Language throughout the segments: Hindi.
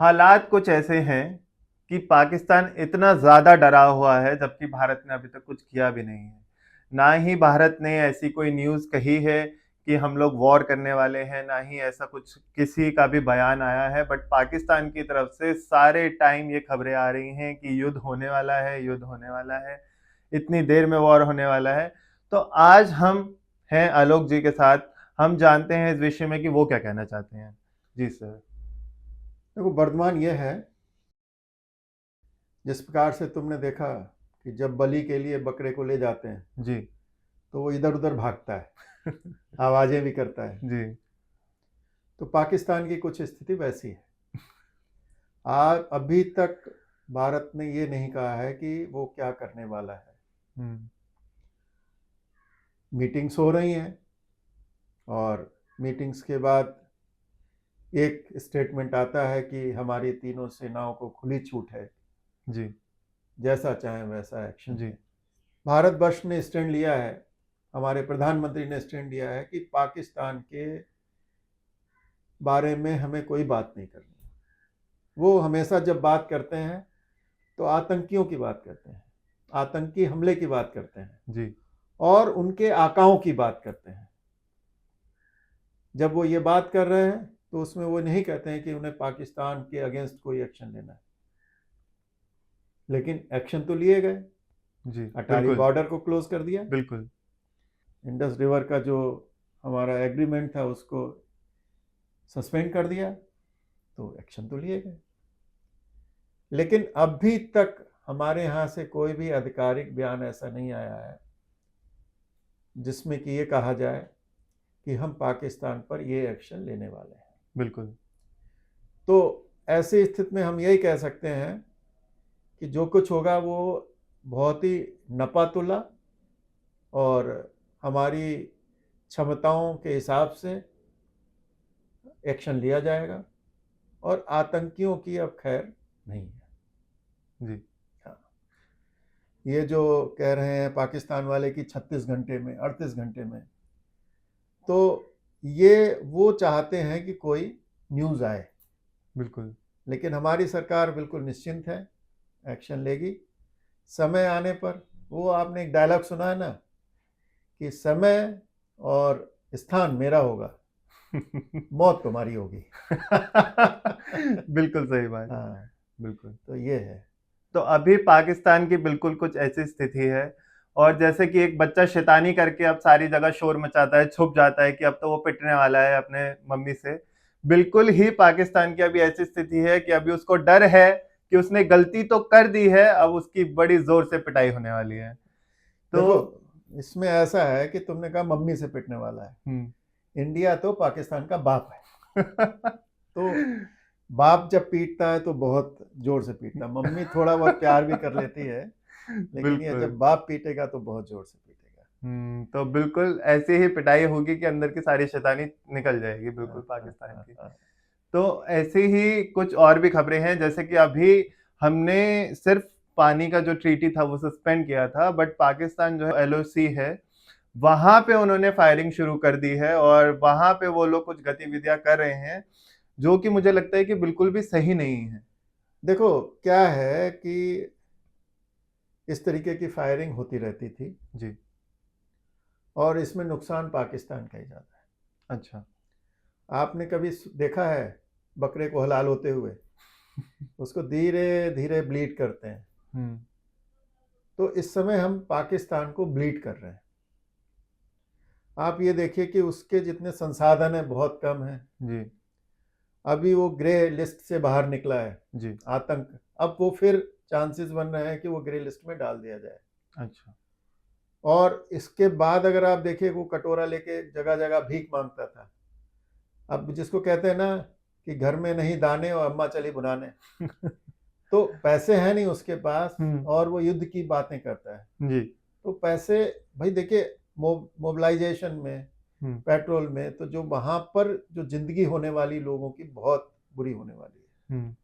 हालात कुछ ऐसे हैं कि पाकिस्तान इतना ज़्यादा डरा हुआ है, जबकि भारत ने अभी तक कुछ किया भी नहीं है। ना ही भारत ने ऐसी कोई न्यूज़ कही है कि हम लोग वॉर करने वाले हैं, ना ही ऐसा कुछ किसी का भी बयान आया है। बट पाकिस्तान की तरफ से सारे टाइम ये खबरें आ रही हैं कि युद्ध होने वाला है, युद्ध होने वाला है, इतनी देर में वॉर होने वाला है। तो आज हम हैं आलोक जी के साथ, हम जानते हैं इस विषय में कि वो क्या कहना चाहते हैं। जी सर। देखो, वर्तमान ये है, जिस प्रकार से तुमने देखा कि जब बलि के लिए बकरे को ले जाते हैं जी। तो वो इधर उधर भागता है, आवाज़ें भी करता है। जी। तो पाकिस्तान की कुछ स्थिति वैसी है। आज अभी तक भारत ने ये नहीं कहा है कि वो क्या करने वाला है। हम्म। मीटिंग्स हो रही हैं और मीटिंग्स के बाद एक स्टेटमेंट आता है कि हमारी तीनों सेनाओं को खुली छूट है, जी। जैसा चाहें वैसा एक्शन जी। लें। भारतवर्ष ने स्टैंड लिया है, हमारे प्रधानमंत्री ने स्टैंड लिया है कि पाकिस्तान के बारे में हमें कोई बात नहीं करनी। वो हमेशा जब बात करते हैं तो आतंकियों की बात करते हैं, आतंकी हमले की बात करते हैं जी। और उनके आकाओं की बात करते हैं। जब वो ये बात कर रहे हैं तो उसमें वो नहीं कहते हैं कि उन्हें पाकिस्तान के अगेंस्ट कोई एक्शन लेना है, लेकिन एक्शन तो लिए गए। जी। अटारी बिल्कुल। बॉर्डर को क्लोज कर दिया, बिल्कुल। इंडस रिवर का जो हमारा एग्रीमेंट था उसको सस्पेंड कर दिया, तो एक्शन तो लिए गए। लेकिन अभी तक हमारे यहाँ से कोई भी आधिकारिक बयान ऐसा नहीं आया है जिसमें कि ये कहा जाए कि हम पाकिस्तान पर ये एक्शन लेने वाले हैं। बिल्कुल। तो ऐसी स्थिति में हम यही कह सकते हैं कि जो कुछ होगा वो बहुत ही नपातुला और हमारी क्षमताओं के हिसाब से एक्शन लिया जाएगा, और आतंकियों की अब खैर नहीं है। जी। हाँ, ये जो कह रहे हैं पाकिस्तान वाले कि 36 घंटे में, 38 घंटे में, तो ये वो चाहते हैं कि कोई न्यूज़ आए, बिल्कुल। लेकिन हमारी सरकार बिल्कुल निश्चिंत है, एक्शन लेगी समय आने पर। वो आपने एक डायलॉग सुना है ना कि समय और स्थान मेरा होगा, मौत तुम्हारी होगी। बिल्कुल सही बात। हाँ, बिल्कुल। तो ये है। तो अभी पाकिस्तान की बिल्कुल कुछ ऐसी स्थिति है, और जैसे कि एक बच्चा शैतानी करके अब सारी जगह शोर मचाता है, छुप जाता है कि अब तो वो पिटने वाला है अपने मम्मी से। बिल्कुल ही पाकिस्तान की अभी ऐसी स्थिति है कि अभी उसको डर है कि उसने गलती तो कर दी है, अब उसकी बड़ी जोर से पिटाई होने वाली है। तो देखो, इसमें ऐसा है कि तुमने कहा मम्मी से पिटने वाला है, इंडिया तो पाकिस्तान का बाप है। तो बाप जब पीटता है तो बहुत जोर से पीटता है, मम्मी थोड़ा बहुत प्यार भी कर लेती है, लेकिन ये बिल्कुल। जब बाप पीटेगा तो बहुत जोर से पीटेगा। तो बिल्कुल ऐसी ही पिटाई होगी कि अंदर की सारी शैतानी निकल जाएगी, बिल्कुल हाँ, हाँ, पाकिस्तान हाँ, की। हाँ। तो ऐसे ही कुछ और भी खबरें हैं, जैसे कि अभी हमने सिर्फ पानी का जो ट्रीटी था वो सस्पेंड किया था, बट पाकिस्तान जो है एलओसी है, वहां पे उन्होंने फायरिंग शुरू कर दी है, और वहां पे वो लोग कुछ गतिविधियां कर रहे हैं जो कि मुझे लगता है कि बिल्कुल भी सही नहीं है। देखो, क्या है कि इस तरीके की फायरिंग होती रहती थी जी। और इसमें नुकसान पाकिस्तान का ही ज़्यादा है। अच्छा। आपने कभी देखा है बकरे को हलाल होते हुए? उसको धीरे धीरे ब्लीड करते हैं। हम्म। तो इस समय हम पाकिस्तान को ब्लीड कर रहे हैं। आप ये देखिए कि उसके जितने संसाधन हैं बहुत कम हैं। जी। अभी वो ग्रे लिस्ट से बाहर निकला है, जी। आतंक। अब वो फिर चांसेस बन रहे हैं कि वो ग्रे लिस्ट में डाल दिया जाए। अच्छा। और इसके बाद अगर आप देखिए, वो कटोरा लेके जगह जगह भीख मांगता था। अब जिसको कहते हैं ना कि घर में नहीं दाने और अम्मा चली बुनाने, तो पैसे हैं नहीं उसके पास हम्म। और वो युद्ध की बातें करता है। जी। तो पैसे, भाई देखिए, मोबिलाइजेशन में, हम्म। पेट्रोल में, तो जो वहाँ पर जो जिंदगी होने वाली लोगों की बहुत बुरी होने वाली है। हम्म।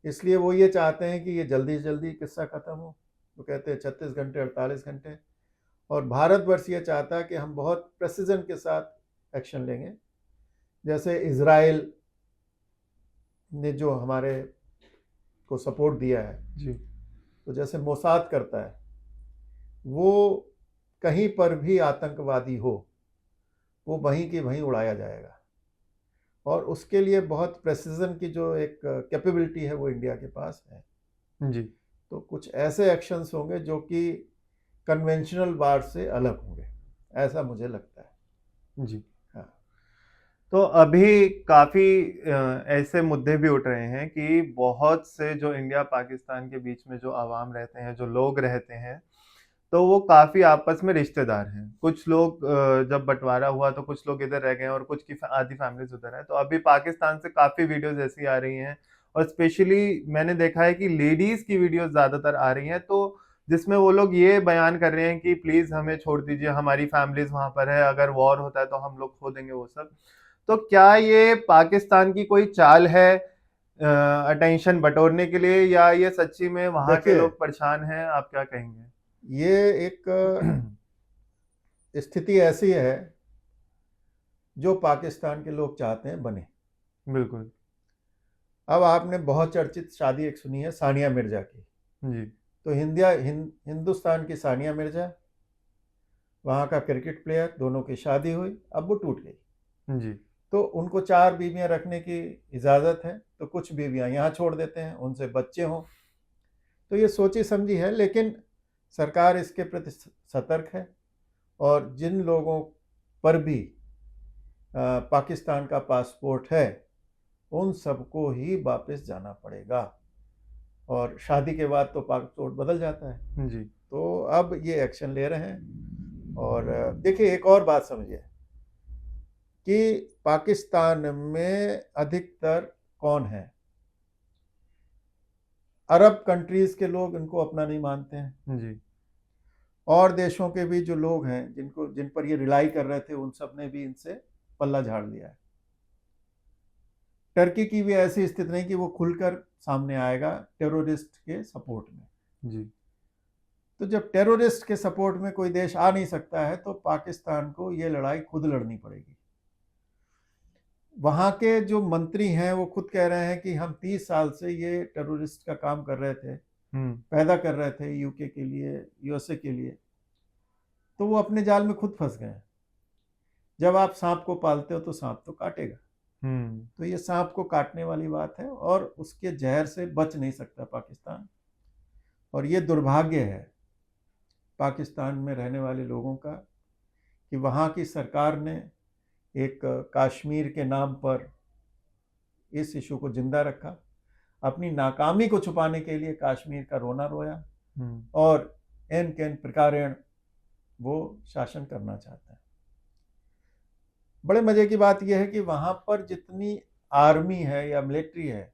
इसलिए वो ये चाहते हैं कि ये जल्दी से जल्दी किस्सा ख़त्म हो। वो कहते हैं 36 घंटे, 48 घंटे। और भारतवर्ष ये चाहता है कि हम बहुत प्रेसिजन के साथ एक्शन लेंगे। जैसे इज़राइल ने जो हमारे को सपोर्ट दिया है, जी तो जैसे मोसाद करता है, वो कहीं पर भी आतंकवादी हो वो वहीं की वहीं उड़ाया जाएगा, और उसके लिए बहुत प्रेसिजन की जो एक कैपेबिलिटी है वो इंडिया के पास है। जी तो कुछ ऐसे एक्शंस होंगे जो कि कन्वेंशनल वार से अलग होंगे, ऐसा मुझे लगता है। जी। हाँ। तो अभी काफी ऐसे मुद्दे भी उठ रहे हैं कि बहुत से जो इंडिया पाकिस्तान के बीच में जो आवाम रहते हैं, जो लोग रहते हैं, तो वो काफी आपस में रिश्तेदार हैं। कुछ लोग जब बंटवारा हुआ तो कुछ लोग इधर रह गए और कुछ की आधी फैमिलीज उधर है। तो अभी पाकिस्तान से काफी वीडियोस ऐसी आ रही हैं, और स्पेशली मैंने देखा है कि लेडीज की वीडियोस ज्यादातर आ रही हैं, तो जिसमें वो लोग ये बयान कर रहे हैं कि प्लीज हमें छोड़ दीजिए, हमारी फैमिलीज वहां पर है, अगर वॉर होता है तो हम लोग खो देंगे वो सब। तो क्या ये पाकिस्तान की कोई चाल है अटेंशन बटोरने के लिए, या ये सच्ची में वहां के देखिए, लोग परेशान हैं? आप क्या कहेंगे? ये एक स्थिति ऐसी है जो पाकिस्तान के लोग चाहते हैं बने। बिल्कुल। अब आपने बहुत चर्चित शादी एक सुनी है सानिया मिर्जा की। जी तो हिंदुस्तान की सानिया मिर्जा, वहाँ का क्रिकेट प्लेयर, दोनों की शादी हुई, अब वो टूट गई। जी तो उनको 4 बीवियां रखने की इजाज़त है, तो कुछ बीवियां यहाँ छोड़ देते हैं, उनसे बच्चे हों। तो ये सोची समझी है, लेकिन सरकार इसके प्रति सतर्क है, और जिन लोगों पर भी पाकिस्तान का पासपोर्ट है उन सबको ही वापस जाना पड़ेगा, और शादी के बाद तो पासपोर्ट बदल जाता है। जी तो अब ये एक्शन ले रहे हैं। और देखिए, एक और बात समझिए कि पाकिस्तान में अधिकतर कौन है? अरब कंट्रीज के लोग इनको अपना नहीं मानते हैं, जी और देशों के भी जो लोग हैं जिन पर ये रिलाई कर रहे थे, उन सब ने भी इनसे पल्ला झाड़ लिया है। टर्की की भी ऐसी स्थिति नहीं कि वो खुलकर सामने आएगा टेररिस्ट के सपोर्ट में। जी तो जब टेररिस्ट के सपोर्ट में कोई देश आ नहीं सकता है, तो पाकिस्तान को ये लड़ाई खुद लड़नी पड़ेगी। वहाँ के जो मंत्री हैं वो खुद कह रहे हैं कि हम 30 साल से ये टेररिस्ट का काम कर रहे थे, पैदा कर रहे थे यूके के लिए, यूएसए के लिए। तो वो अपने जाल में खुद फंस गए हैं। जब आप सांप को पालते हो तो सांप तो काटेगा। तो ये सांप को काटने वाली बात है, और उसके जहर से बच नहीं सकता पाकिस्तान। और ये दुर्भाग्य है पाकिस्तान में रहने वाले लोगों का कि वहाँ की सरकार ने एक कश्मीर के नाम पर इस इशू को जिंदा रखा, अपनी नाकामी को छुपाने के लिए कश्मीर का रोना रोया, और एन केन प्रकारेण वो शासन करना चाहता है। बड़े मजे की बात यह है कि वहां पर जितनी आर्मी है या मिलिट्री है,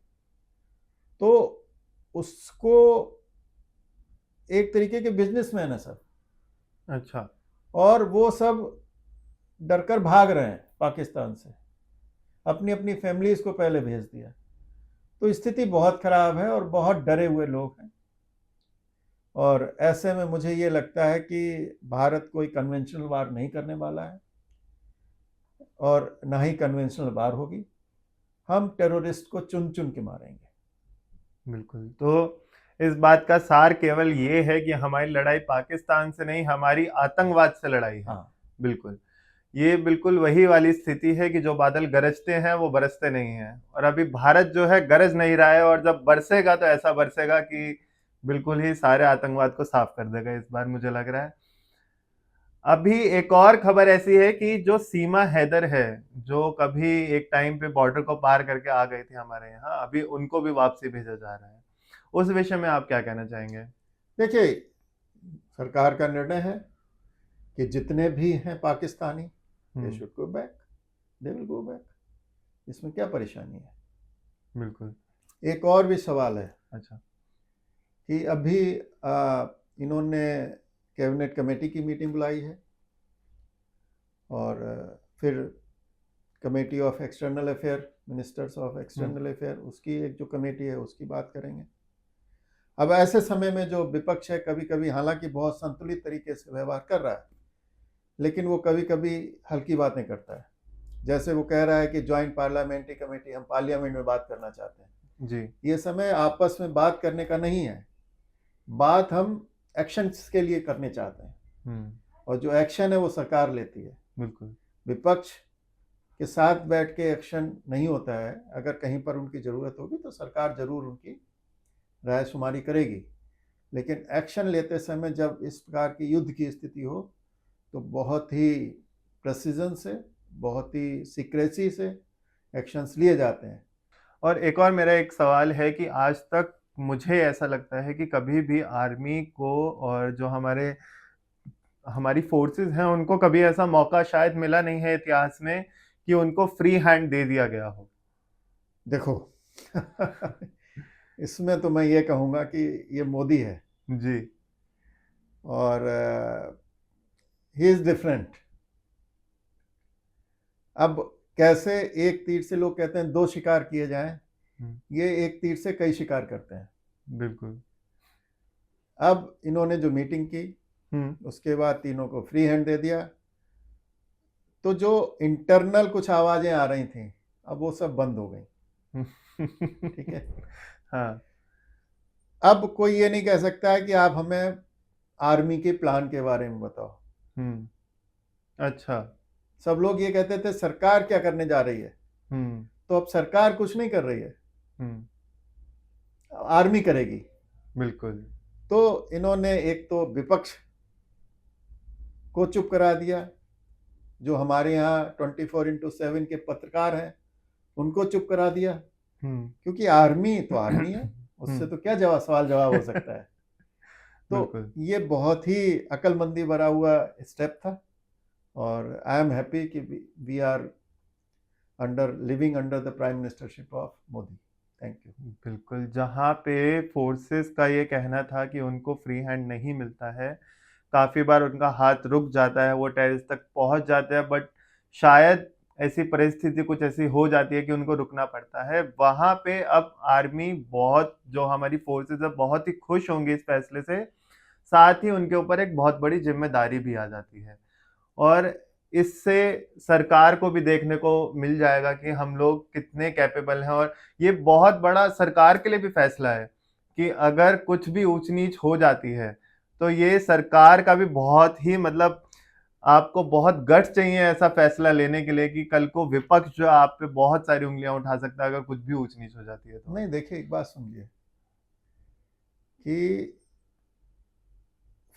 तो उसको एक तरीके के बिजनेसमैन है सब। अच्छा। और वो सब डरकर भाग रहे हैं पाकिस्तान से, अपनी अपनी फैमिलीज को पहले भेज दिया। तो स्थिति बहुत खराब है और बहुत डरे हुए लोग हैं। और ऐसे में मुझे ये लगता है कि भारत कोई कन्वेंशनल वार नहीं करने वाला है, और ना ही कन्वेंशनल वार होगी। हम टेररिस्ट को चुन चुन के मारेंगे। बिल्कुल। तो इस बात का सार केवल ये है कि हमारी लड़ाई पाकिस्तान से नहीं, हमारी आतंकवाद से लड़ाई है। हाँ, बिल्कुल। ये बिल्कुल वही वाली स्थिति है कि जो बादल गरजते हैं वो बरसते नहीं हैं, और अभी भारत जो है गरज नहीं रहा है, और जब बरसेगा तो ऐसा बरसेगा कि बिल्कुल ही सारे आतंकवाद को साफ कर देगा इस बार, मुझे लग रहा है। अभी एक और खबर ऐसी है कि जो सीमा हैदर है, जो कभी एक टाइम पे बॉर्डर को पार करके आ गई थी हमारे यहाँ, अभी उनको भी वापसी भेजा जा रहा है। उस विषय में आप क्या कहना चाहेंगे? देखिए, सरकार का निर्णय है कि जितने भी हैं Pakistani, they should go back, they will go back. इसमें क्या परेशानी है? बिल्कुल। एक और भी सवाल है। अच्छा। कि अभी इन्होंने कैबिनेट कमेटी की मीटिंग बुलाई है, और फिर committee of external affair, ministers of external affair, उसकी एक जो कमेटी है उसकी बात करेंगे। अब ऐसे समय में जो विपक्ष है, कभी कभी हालांकि बहुत संतुलित तरीके से व्यवहार कर रहा है, लेकिन वो कभी कभी हल्की बातें करता है। जैसे वो कह रहा है कि ज्वाइंट पार्लियामेंट्री कमेटी, हम पार्लियामेंट में बात करना चाहते हैं। जी। ये समय आपस में बात करने का नहीं है, बात हम एक्शंस के लिए करने चाहते हैं, हम्म। और जो एक्शन है वो सरकार लेती है। बिल्कुल। विपक्ष के साथ बैठ के एक्शन नहीं होता है। अगर कहीं पर उनकी ज़रूरत होगी तो सरकार ज़रूर उनकी राय शुमारी करेगी, लेकिन एक्शन लेते समय जब इस प्रकार की युद्ध की स्थिति हो तो बहुत ही प्रेसिजन से, बहुत ही सीक्रेसी से एक्शंस लिए जाते हैं। और एक और मेरा एक सवाल है कि आज तक मुझे ऐसा लगता है कि कभी भी आर्मी को और जो हमारी फोर्सेस हैं उनको कभी ऐसा मौका शायद मिला नहीं है इतिहास में कि उनको फ्री हैंड दे दिया गया हो। देखो इसमें तो मैं ये कहूँगा कि ये मोदी है, जी। और ही इज़ डिफरेंट। अब कैसे एक तीर से, लोग कहते हैं दो शिकार किए जाएं, ये एक तीर से कई शिकार करते हैं। बिल्कुल। अब इन्होंने जो मीटिंग की उसके बाद तीनों को फ्री हैंड दे दिया, तो जो इंटरनल कुछ आवाजें आ रही थी अब वो सब बंद हो गई। ठीक है। हाँ। अब कोई ये नहीं कह सकता है कि आप हमें आर्मी के प्लान के बारे में बताओ। अच्छा। सब लोग ये कहते थे सरकार क्या करने जा रही है, तो अब सरकार कुछ नहीं कर रही है, आर्मी करेगी। बिल्कुल। तो इन्होंने एक तो विपक्ष को चुप करा दिया, जो हमारे यहाँ 24x7 के पत्रकार हैं उनको चुप करा दिया, क्योंकि आर्मी तो आर्मी है, उससे तो क्या सवाल जवाब हो सकता है। तो ये बहुत ही अक्लमंदी भरा हुआ स्टेप था, और आई एम हैप्पी कि we are living under the prime ministership of Modi. Thank you. बिल्कुल। जहाँ पे फोर्सेस का ये कहना था कि उनको फ्री हैंड नहीं मिलता है, काफ़ी बार उनका हाथ रुक जाता है, वो टेरिस तक पहुंच जाते हैं, बट शायद ऐसी परिस्थिति कुछ ऐसी हो जाती है कि उनको रुकना पड़ता है। वहाँ पे अब आर्मी बहुत, जो हमारी फोर्सेस है, बहुत ही खुश होंगी इस फैसले से। साथ ही उनके ऊपर एक बहुत बड़ी जिम्मेदारी भी आ जाती है, और इससे सरकार को भी देखने को मिल जाएगा कि हम लोग कितने कैपेबल हैं। और ये बहुत बड़ा सरकार के लिए भी फैसला है कि अगर कुछ भी ऊंच नीच हो जाती है तो ये सरकार का भी बहुत ही, मतलब आपको बहुत गट्स चाहिए ऐसा फैसला लेने के लिए कि कल को विपक्ष जो आप पे बहुत सारी उंगलियां उठा सकता है अगर कुछ भी ऊंच नीच हो जाती है तो। नहीं, देखिए एक बात समझिए कि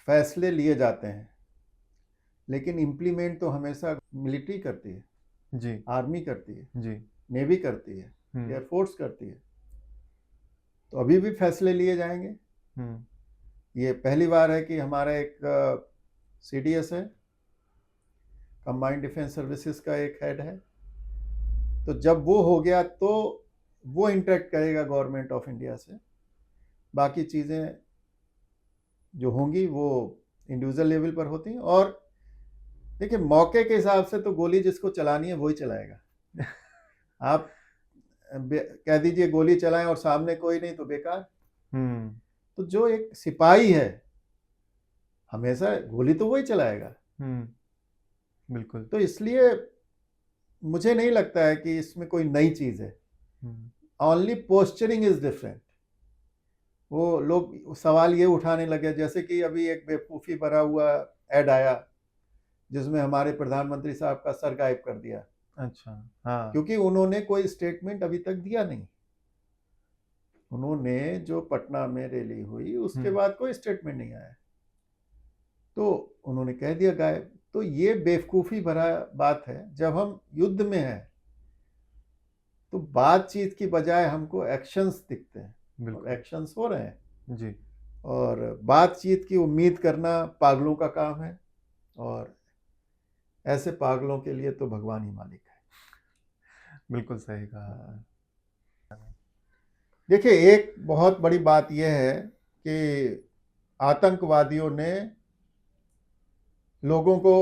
फैसले लिए जाते हैं, लेकिन इम्प्लीमेंट तो हमेशा मिलिट्री करती है, जी। आर्मी करती है, जी। नेवी करती है, एयरफोर्स करती है। तो अभी भी फैसले लिए जाएंगे। ये पहली बार है कि हमारा एक CDS है, कंबाइंड डिफेंस सर्विसेज का एक हेड है, तो जब वो हो गया तो वो इंटरेक्ट करेगा गवर्नमेंट ऑफ इंडिया से। बाकी चीज़ें जो होंगी वो इंडिविजुअल लेवल पर होती हैं, और देखिए मौके के हिसाब से तो गोली जिसको चलानी है वही चलाएगा। आप कह दीजिए गोली चलाएं और सामने कोई नहीं तो बेकार। तो जो एक सिपाही है हमेशा गोली तो वही चलाएगा। बिल्कुल। तो इसलिए मुझे नहीं लगता है कि इसमें कोई नई चीज़ है, ओनली पोस्चरिंग इज डिफरेंट। वो लोग सवाल ये उठाने लगे, जैसे कि अभी एक बेवकूफ़ी भरा हुआ ऐड आया जिसमें हमारे प्रधानमंत्री साहब का सर गायब कर दिया। अच्छा। हाँ। क्योंकि उन्होंने कोई स्टेटमेंट अभी तक दिया नहीं। उन्होंने जो पटना में रैली हुई उसके बाद कोई स्टेटमेंट नहीं आया, तो उन्होंने कह दिया गायब। तो ये बेवकूफ़ी भरा बात है। जब हम युद्ध में हैं तो बातचीत की बजाय हमको एक्शंस दिखते हैं, और एक्शंस हो रहे हैं जी। और बातचीत की उम्मीद करना पागलों का काम है, और ऐसे पागलों के लिए तो भगवान ही मालिक है। बिल्कुल सही कहा। देखिए एक बहुत बड़ी बात यह है कि आतंकवादियों ने लोगों को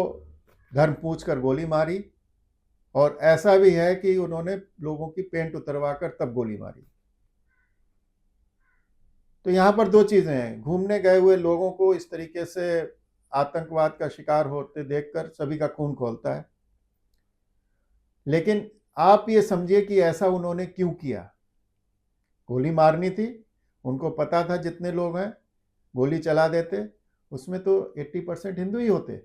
धर्म पूछकर गोली मारी, और ऐसा भी है कि उन्होंने लोगों की पेंट उतरवा कर तब गोली मारी। तो यहाँ पर दो चीज़ें हैं, घूमने गए हुए लोगों को इस तरीके से आतंकवाद का शिकार होते देखकर सभी का खून खौलता है, लेकिन आप ये समझिए कि ऐसा उन्होंने क्यों किया। गोली मारनी थी, उनको पता था जितने लोग हैं गोली चला देते, उसमें तो 80% हिंदू ही होते,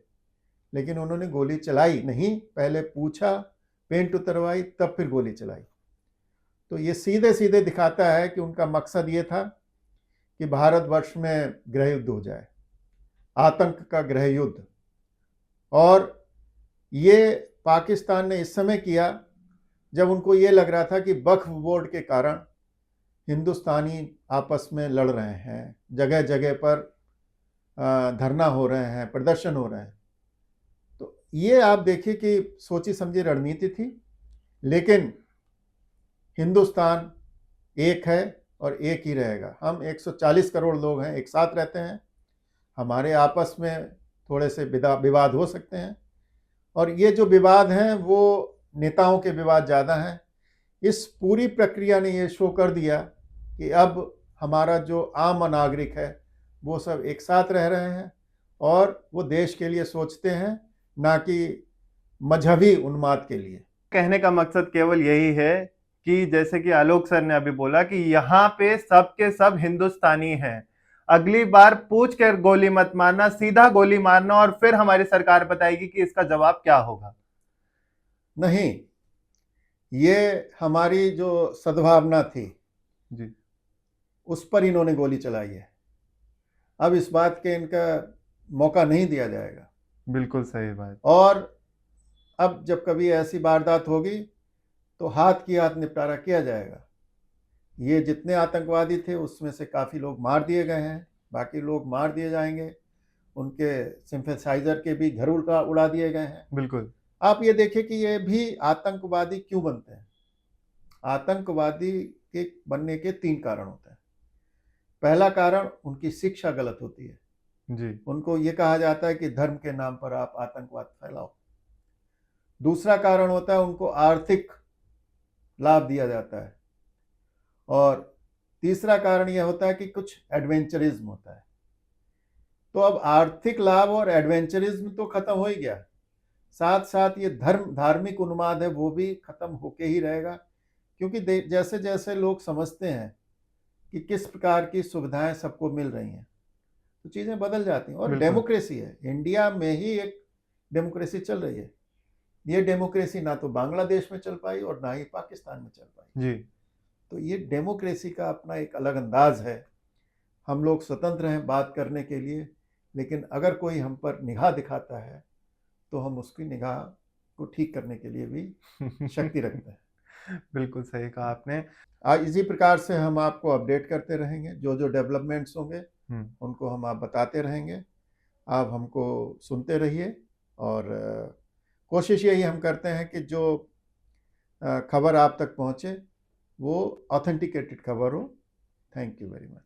लेकिन उन्होंने गोली चलाई नहीं, पहले पूछा, पेंट उतरवाई, तब फिर गोली चलाई। तो ये सीधे सीधे दिखाता है कि उनका मकसद ये था कि भारतवर्ष में गृह युद्ध हो जाए, आतंक का गृह युद्ध। और ये पाकिस्तान ने इस समय किया जब उनको ये लग रहा था कि वक्फ बोर्ड के कारण हिंदुस्तानी आपस में लड़ रहे हैं, जगह जगह पर धरना हो रहे हैं, प्रदर्शन हो रहे हैं। तो ये आप देखिए कि सोची समझी रणनीति थी, लेकिन हिंदुस्तान एक है और एक ही रहेगा। हम 140 करोड़ लोग हैं, एक साथ रहते हैं, हमारे आपस में थोड़े से विवाद हो सकते हैं, और ये जो विवाद हैं वो नेताओं के विवाद ज़्यादा हैं। इस पूरी प्रक्रिया ने ये शो कर दिया कि अब हमारा जो आम नागरिक है वो सब एक साथ रह रहे हैं और वो देश के लिए सोचते हैं, ना कि मजहबी उन्माद के लिए। कहने का मकसद केवल यही है कि जैसे कि आलोक सर ने अभी बोला कि यहाँ पे सब के सब हिंदुस्तानी हैं, अगली बार पूछ कर गोली मत मारना, सीधा गोली मारना और फिर हमारी सरकार बताएगी कि इसका जवाब क्या होगा। नहीं, ये हमारी जो सद्भावना थी जी, उस पर इन्होंने गोली चलाई है। अब इस बात के इनका मौका नहीं दिया जाएगा। बिल्कुल सही बात। और अब जब कभी ऐसी वारदात होगी तो हाथ की हाथ निपटारा किया जाएगा। ये जितने आतंकवादी थे उसमें से काफ़ी लोग मार दिए गए हैं, बाकी लोग मार दिए जाएंगे, उनके सिंपैथाइजर के भी घर उड़ा दिए गए हैं। बिल्कुल। आप ये देखिए कि ये भी आतंकवादी क्यों बनते हैं। आतंकवादी के बनने के 3 कारण होते हैं। पहला कारण, उनकी शिक्षा गलत होती है। जी, उनको ये कहा जाता है कि धर्म के नाम पर आप आतंकवाद फैलाओ। दूसरा कारण होता है, उनको आर्थिक लाभ दिया जाता है। और तीसरा कारण यह होता है कि कुछ एडवेंचरिज्म होता है। तो अब आर्थिक लाभ और एडवेंचरिज्म तो खत्म हो ही गया, साथ साथ ये धार्मिक उन्माद है वो भी खत्म होके ही रहेगा, क्योंकि जैसे जैसे लोग समझते हैं कि किस प्रकार की सुविधाएं सबको मिल रही हैं तो चीज़ें बदल जाती हैं। और बिल्कुल। डेमोक्रेसी है, इंडिया में ही एक डेमोक्रेसी चल रही है। ये डेमोक्रेसी ना तो बांग्लादेश में चल पाई और ना ही पाकिस्तान में चल पाई। जी, तो ये डेमोक्रेसी का अपना एक अलग अंदाज है। हम लोग स्वतंत्र हैं बात करने के लिए, लेकिन अगर कोई हम पर निगाह दिखाता है तो हम उसकी निगाह को ठीक करने के लिए भी शक्ति रखते हैं। बिल्कुल सही कहा आपने। इसी प्रकार से हम आपको अपडेट करते रहेंगे, जो जो डेवलपमेंट्स होंगे उनको हम आप बताते रहेंगे। आप हमको सुनते रहिए, और कोशिश यही हम करते हैं कि जो खबर आप तक पहुँचे वो ऑथेंटिकेटेड खबर हो। Thank you very much.